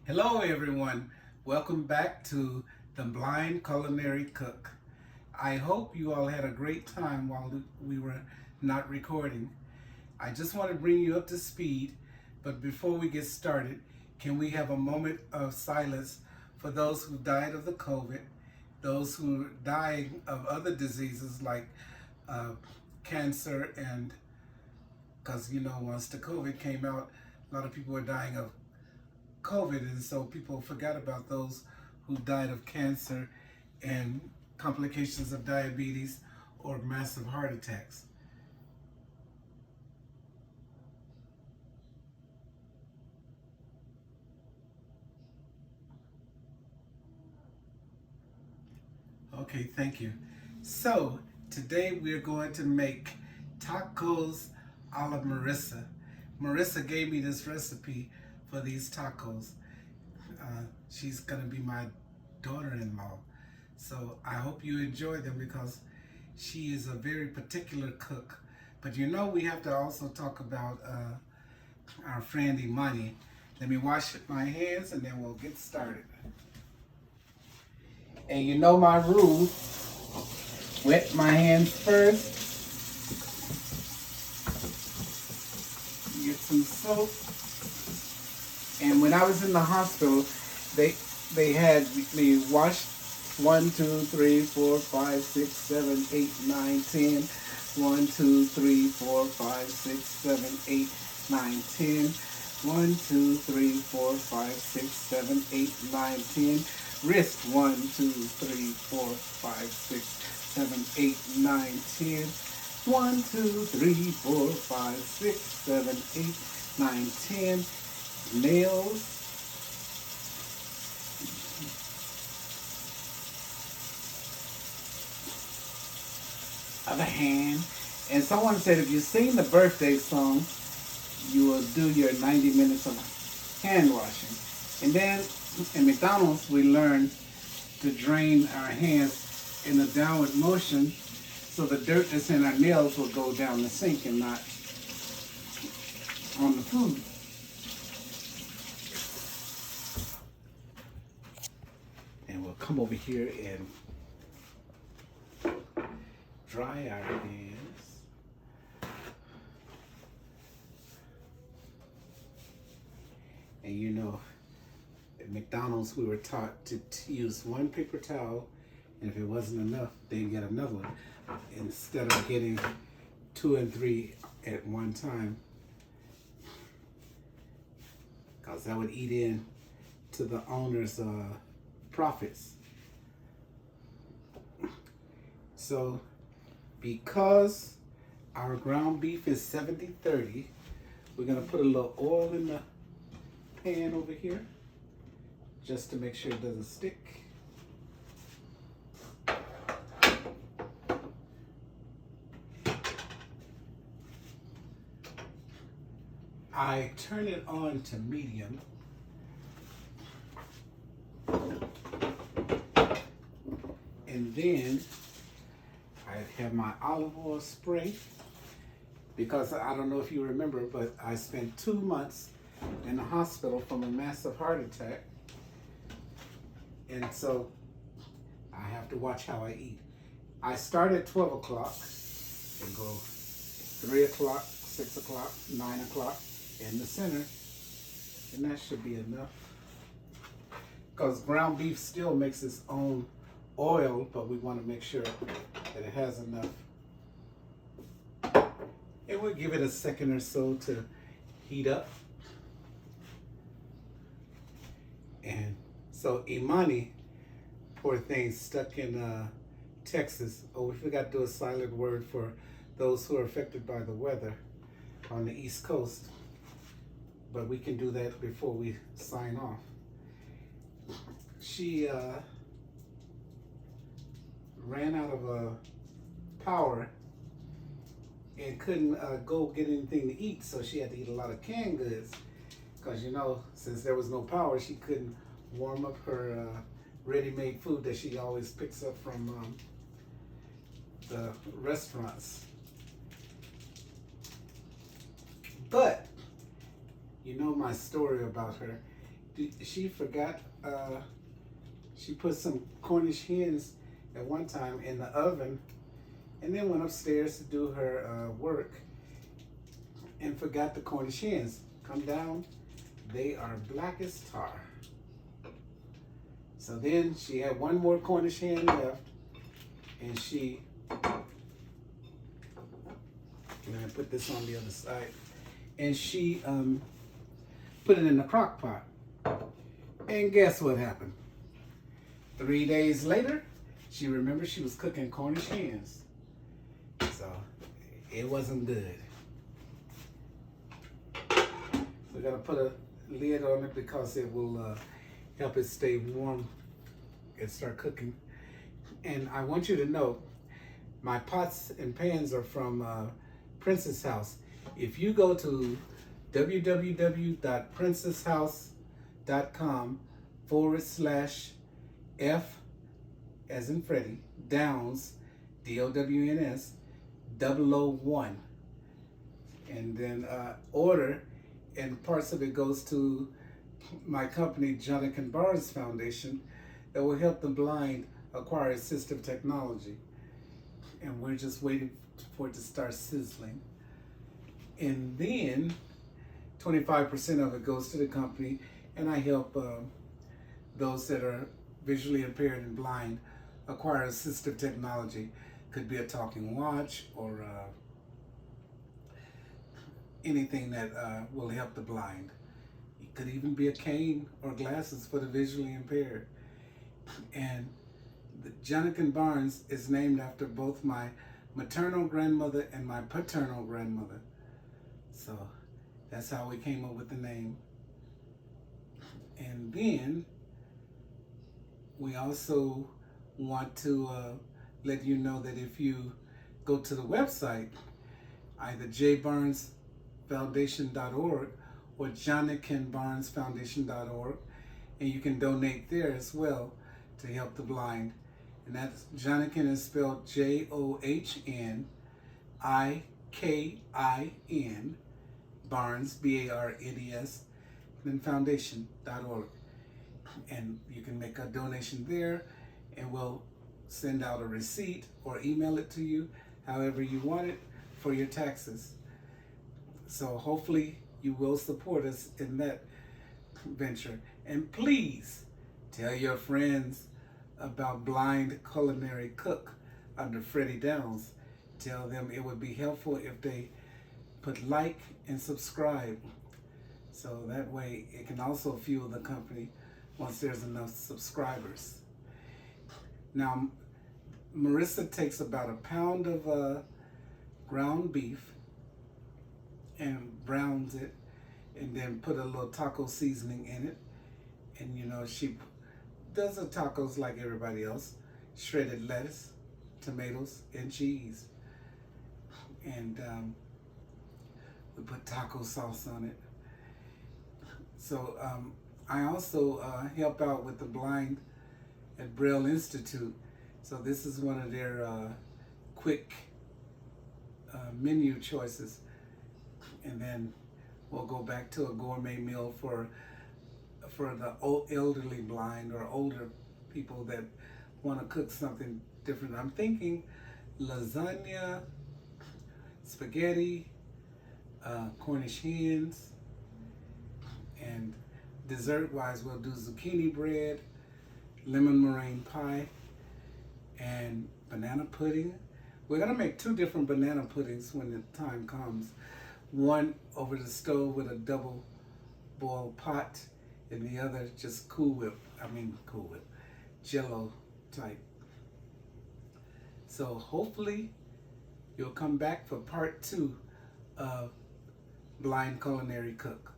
Hello everyone, welcome back to The Blind Culinary Cook. I hope you all had a great time while we were not recording. I just want to bring you up to speed, but before we get started, can we have a moment of silence for those who died of the COVID, those who are dying of other diseases like uh, cancer, and because once the COVID came out, a lot of people were dying of COVID, and so people forgot about those who died of cancer and complications of diabetes or massive heart attacks. Okay, thank you. So today we're going to make tacos a la Marissa. Marissa gave me this recipe for these tacos. She's gonna be my daughter-in-law. So I hope you enjoy them because she is a very particular cook. But we have to also talk about our friend Imani. Let me wash my hands and then we'll get started. And you know my rule, wet my hands first, get some soap. And when I was in the hospital, they had me wash 1, 2, 3, 4, 5, 6, 7, 8, 9, 10. 1, 2, 3, 4, 5, 6, 7, 8, 9, 10. 1, 2, 3, 4, 5, 6, 7, 8, 9, 10. Wrist 1, 2, 3, 4, 5, 6, 7, 8, 9, 10. 1, 2, 3, 4, 5, 6, 7, 8, 9, 10. Nails. Other hand. And someone said if you sing the birthday song, you will do your 90 minutes of hand washing. And then in McDonald's, we learned to drain our hands in a downward motion so the dirt that's in our nails will go down the sink and not on the food. And we'll come over here and dry our hands. And at McDonald's we were taught to use one paper towel, and if it wasn't enough, then get another one instead of getting 2 and 3 at one time, because that would eat in to the owner's profits. So because our ground beef is 70-30, we're gonna put a little oil in the pan over here just to make sure it doesn't stick. I turn it on to medium. And then I have my olive oil spray, because I don't know if you remember, but I spent 2 months in the hospital from a massive heart attack. And so I have to watch how I eat. I start at 12 o'clock and go 3 o'clock, 6 o'clock, 9 o'clock in the center. And that should be enough. Because ground beef still makes its own oil, but we want to make sure that it has enough. And we'll give it a second or so to heat up. And so Imani, poor thing, stuck in Texas. Oh, we forgot to do a silent word for those who are affected by the weather on the East Coast. But we can do that before we sign off. She ran out of power and couldn't go get anything to eat, so she had to eat a lot of canned goods. Because since there was no power, she couldn't warm up her ready-made food that she always picks up from the restaurants. But you know my story about her. she forgot, she put some Cornish hens at one time in the oven and then went upstairs to do her work and forgot the Cornish hens. Come down, they are black as tar. So then she had one more Cornish hen left, and she, I'm gonna put this on the other side, and she put it in the crock pot. And guess what happened? 3 days later, she remembered she was cooking Cornish hens. So it wasn't good. We're gonna put a lid on it because it will help it stay warm and start cooking. And I want you to know, my pots and pans are from Princess House. If you go to www.princesshouse.com/F as in Freddie, Downs, DOWNS, 001. And then order, and parts of it goes to my company, Jonathan Barnes Foundation, that will help the blind acquire assistive technology. And we're just waiting for it to start sizzling. And then 25% of it goes to the company, and I help those that are visually impaired and blind acquire assistive technology. Could be a talking watch or anything that will help the blind. It could even be a cane or glasses for the visually impaired. And Jonathan Barnes is named after both my maternal grandmother and my paternal grandmother. So that's how we came up with the name. And then we also want to let you know that if you go to the website, either jbarnesfoundation.org or JonathanBarnesFoundation.org, and you can donate there as well to help the blind. And that's Jonathan is spelled JOHNIKIN, Barnes, BARNES, and then foundation.org. And you can make a donation there, and we'll send out a receipt or email it to you, however you want it, for your taxes. So hopefully you will support us in that venture. And please tell your friends about Blind Culinary Cook under Freddie Downs. Tell them it would be helpful if they put like and subscribe. So that way it can also fuel the company once there's enough subscribers. Now, Marissa takes about a pound of ground beef and browns it, and then put a little taco seasoning in it. And you know, she does the tacos like everybody else: shredded lettuce, tomatoes, and cheese. And we put taco sauce on it. So I also help out with the blind at Braille Institute. So this is one of their quick menu choices. And then we'll go back to a gourmet meal for the elderly blind or older people that want to cook something different. I'm thinking lasagna, spaghetti, Cornish hens, and dessert-wise we'll do zucchini bread, lemon meringue pie, and banana pudding. We're gonna make 2 different banana puddings when the time comes. One over the stove with a double boil pot, and the other just Cool Whip, Jello type. So hopefully you'll come back for part 2 of Blind Culinary Cook.